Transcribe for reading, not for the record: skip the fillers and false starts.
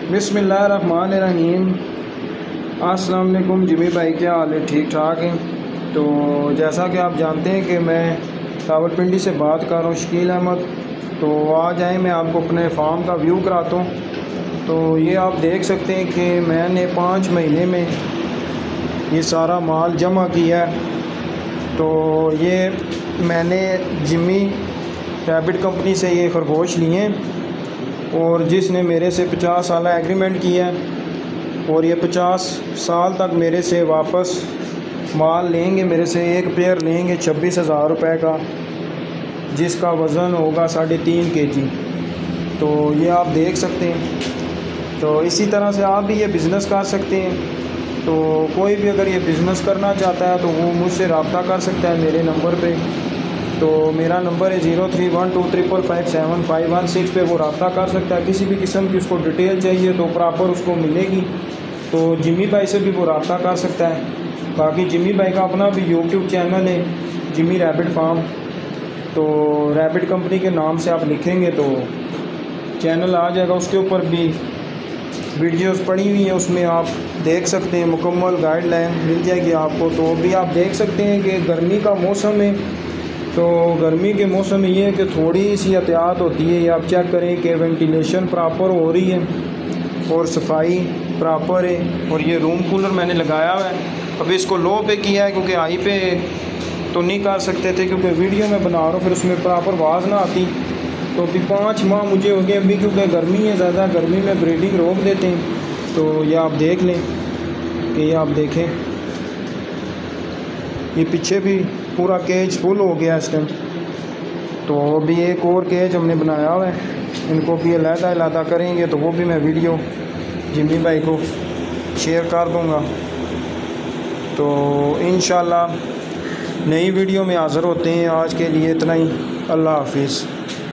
बिस्मिल्लाहिर्रहमानिर्रहीम। अस्सलाम वालेकुम जिमी भाई, क्या हाल है? ठीक ठाक हैं। तो जैसा कि आप जानते हैं कि मैं रावलपिंडी से बात कर रहा हूँ, शकील अहमद। तो आज आए मैं आपको अपने फार्म का व्यू कराता हूँ। तो ये आप देख सकते हैं कि मैंने 5 महीने में ये सारा माल जमा किया है। तो ये मैंने जिमी रैबिट कंपनी से ये खरगोश लिए हैं और जिसने मेरे से 50 साल एग्रीमेंट किया है और ये 50 साल तक मेरे से वापस माल लेंगे। मेरे से एक पेयर लेंगे 26,000 रुपये का, जिसका वज़न होगा 3.5 kg। तो ये आप देख सकते हैं। तो इसी तरह से आप भी ये बिज़नेस कर सकते हैं। तो कोई भी अगर ये बिज़नेस करना चाहता है तो वो मुझसे रब्ता कर सकता है मेरे नंबर पे। तो मेरा नंबर है 0312555751 पे वो रब्ता कर सकता है। किसी भी किस्म की उसको डिटेल चाहिए तो प्रॉपर उसको मिलेगी। तो जिमी भाई से भी वो रब्ता कर सकता है। बाकी जिमी भाई का अपना भी यूट्यूब चैनल है, जिमी रैबिट फार्म। तो रैबिट कंपनी के नाम से आप लिखेंगे तो चैनल आ जाएगा, उसके ऊपर भी वीडियोस पड़ी हुई हैं, उसमें आप देख सकते हैं। मुकम्मल गाइडलाइन मिल जाएगी आपको। तो भी आप देख सकते हैं कि गर्मी का मौसम है। तो गर्मी के मौसम में ये है कि थोड़ी सी एहतियात होती है। ये आप चेक करें कि वेंटिलेशन प्रॉपर हो रही है और सफाई प्रॉपर है। और ये रूम कूलर मैंने लगाया हुआ है। अभी इसको लो पे किया है क्योंकि हाई पे तो नहीं कर सकते थे, क्योंकि वीडियो में बना रहा हूँ फिर उसमें प्रॉपर आवाज़ ना आती। तो अभी 5 माह मुझे हो गए अभी, क्योंकि गर्मी है ज़्यादा, गर्मी में ब्रीडिंग रोक देते हैं। तो ये आप देख लें कि ये आप देखें, ये पीछे भी पूरा केज फुल हो गया इस टाइम। तो अभी एक और केज हमने बनाया हुआ है, इनको भी अलग करेंगे तो वो भी मैं वीडियो जिमी भाई को शेयर कर दूंगा। तो इंशाल्लाह नई वीडियो में हाज़िर होते हैं। आज के लिए इतना ही। अल्लाह हाफिज़।